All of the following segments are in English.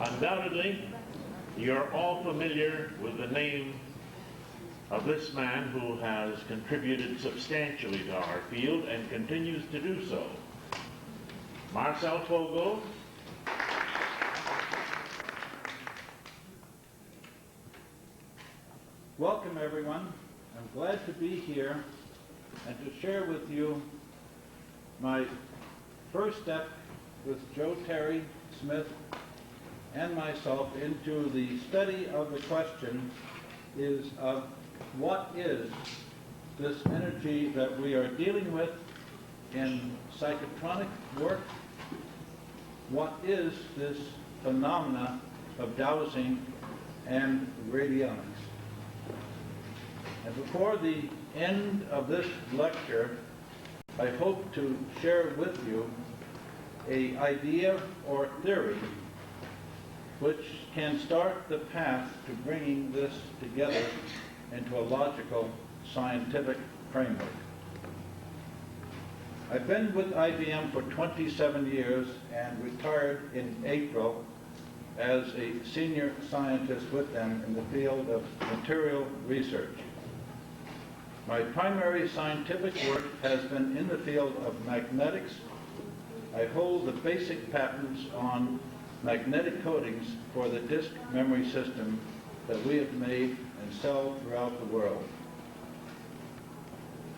Undoubtedly, you're all familiar with the name of this man who has contributed substantially to our field and continues to do so. Marcel Vogel. Welcome, everyone. I'm glad to be here and to share with you my first step with Joe Terry Smith and myself into the study of the question is of what is this energy that we are dealing with in psychotronic work? What is this phenomena of dowsing and radionics? And before the end of this lecture, I hope to share with you an idea or theory which can start the path to bringing this together into a logical scientific framework. I've been with IBM for 27 years and retired in April as a senior scientist with them in the field of material research. My primary scientific work has been in the field of magnetics. I hold the basic patents on magnetic coatings for the disk memory system that we have made and sell throughout the world.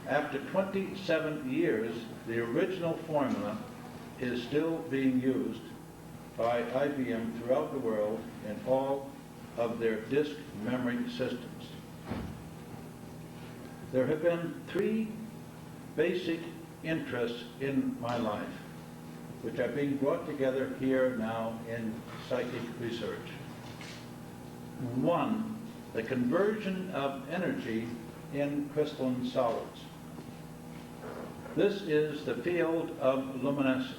After 27 years, the original formula is still being used by IBM throughout the world in all of their disk memory systems. There have been three basic interests in my life, which are being brought together here now in psychic research. One, the conversion of energy in crystalline solids. This is the field of luminescence.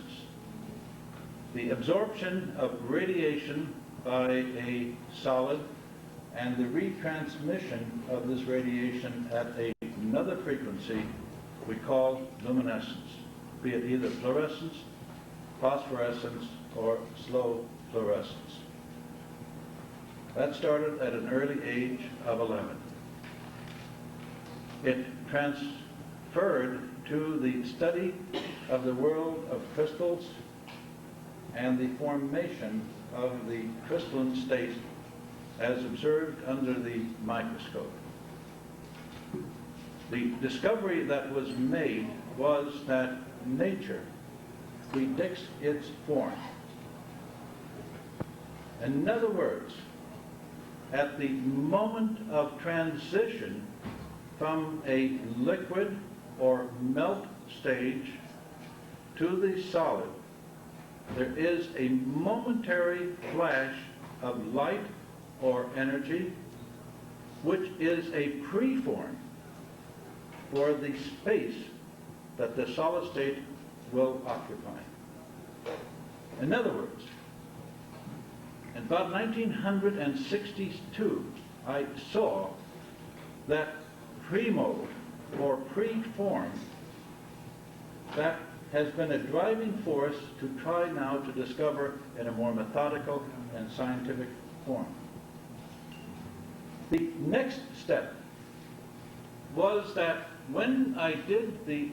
The absorption of radiation by a solid and the retransmission of this radiation at another frequency we call luminescence, be it either fluorescence, phosphorescence, or slow fluorescence. That started at an early age of 11. It transferred to the study of the world of crystals and the formation of the crystalline state as observed under the microscope. The discovery that was made was that nature predicts its form. In other words, at the moment of transition from a liquid or melt stage to the solid, there is a momentary flash of light or energy which is a preform for the space that the solid state will occupy. In other words, in about 1962, I saw that pre-mold or pre-form that has been a driving force to try now to discover in a more methodical and scientific form. The next step was that when I did the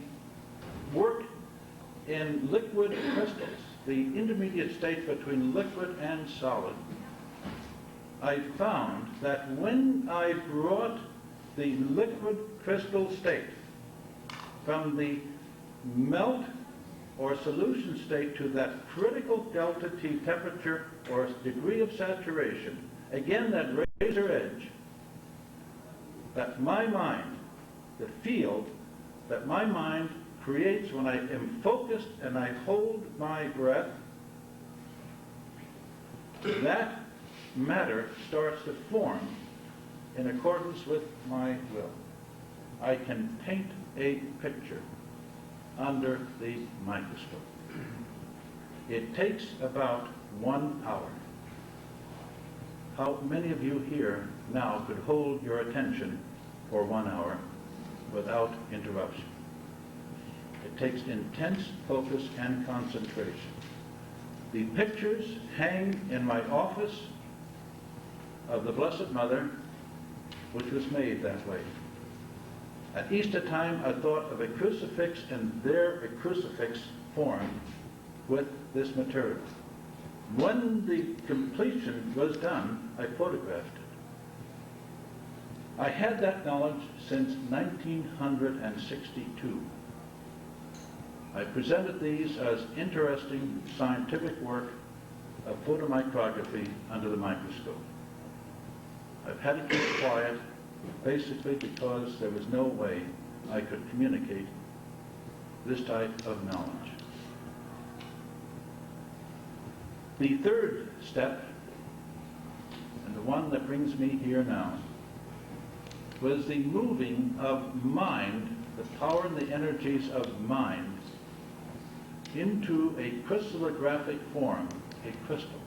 work in liquid crystals, the intermediate state between liquid and solid, I found that when I brought the liquid crystal state from the melt or solution state to that critical delta T temperature or degree of saturation, again that razor edge, that my mind, the field that my mind creates when I am focused and I hold my breath, that matter starts to form in accordance with my will. I can paint a picture under the microscope. It takes about 1 hour. How many of you here now could hold your attention for 1 hour without interruption? It takes intense focus and concentration. The pictures hang in my office of the Blessed Mother, which was made that way. At Easter time, I thought of a crucifix, and there a crucifix formed with this material. When the completion was done, I photographed it. I had that knowledge since 1962. I presented these as interesting scientific work of photomicrography under the microscope. I've had to keep quiet, basically because there was no way I could communicate this type of knowledge. The third step, and the one that brings me here now, was the moving of mind, the power and the energies of mind, into a crystallographic form, a crystal,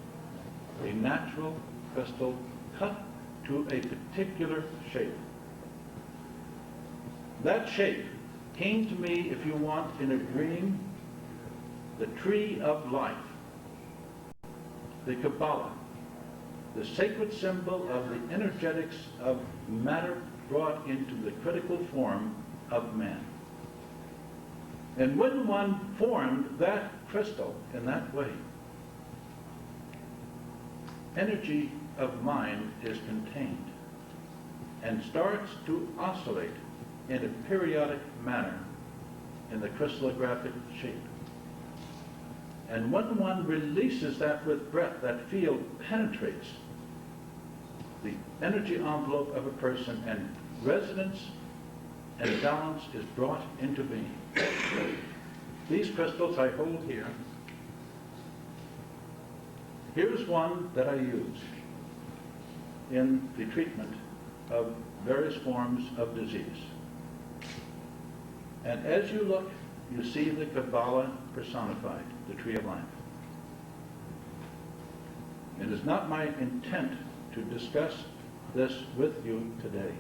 a natural crystal cut to a particular shape. That shape came to me, if you want, in a dream, the tree of life, the Kabbalah, the sacred symbol of the energetics of matter brought into the critical form of man. And when one formed that crystal in that way, energy of mind is contained and starts to oscillate in a periodic manner in the crystallographic shape. And when one releases that with breath, that field penetrates the energy envelope of a person, and resonance and balance is brought into being. These crystals I hold here. Here's one that I use in the treatment of various forms of disease. And as you look, you see the Kabbalah personified, the tree of life. It is not my intent to discuss this with you today.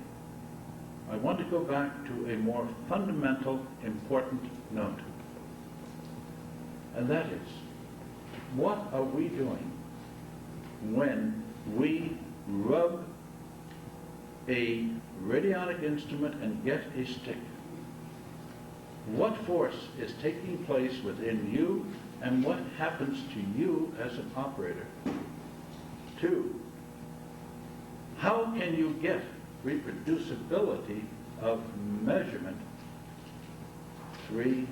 I want to go back to a more fundamental, important note. And that is, what are we doing when we rub a radionic instrument and get a stick? What force is taking place within you, and what happens to you as an operator? 2, how can you get reproducibility of measurement? 3,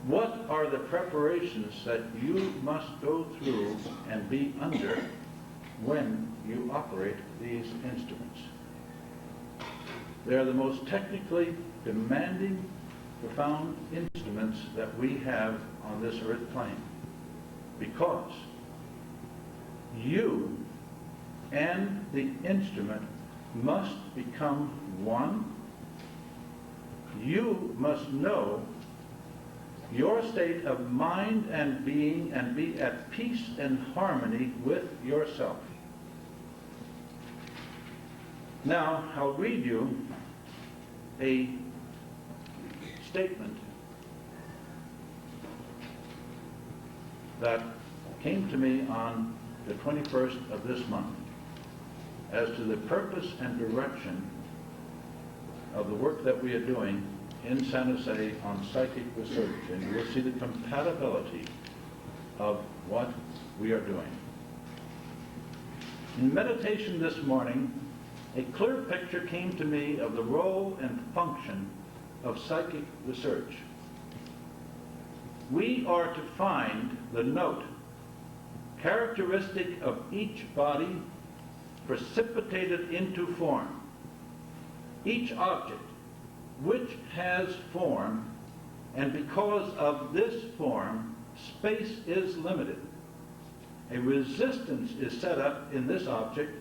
what are the preparations that you must go through and be under when you operate these instruments? They are the most technically demanding, profound instruments that we have on this earth plane, because you and the instrument must become one. You must know your state of mind and being and be at peace and harmony with yourself. Now, I'll read you a statement that came to me on the 21st of this month as to the purpose and direction of the work that we are doing in San Jose on psychic research, and you will see the compatibility of what we are doing. In meditation this morning, a clear picture came to me of the role and function of psychic research. We are to find the note characteristic of each body precipitated into form, each object which has form, and because of this form, space is limited. A resistance is set up in this object,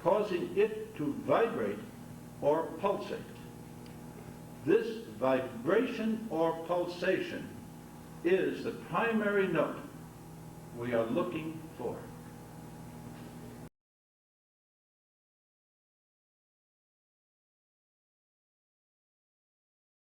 causing it to vibrate or pulsate. This vibration or pulsation is the primary note we are looking for.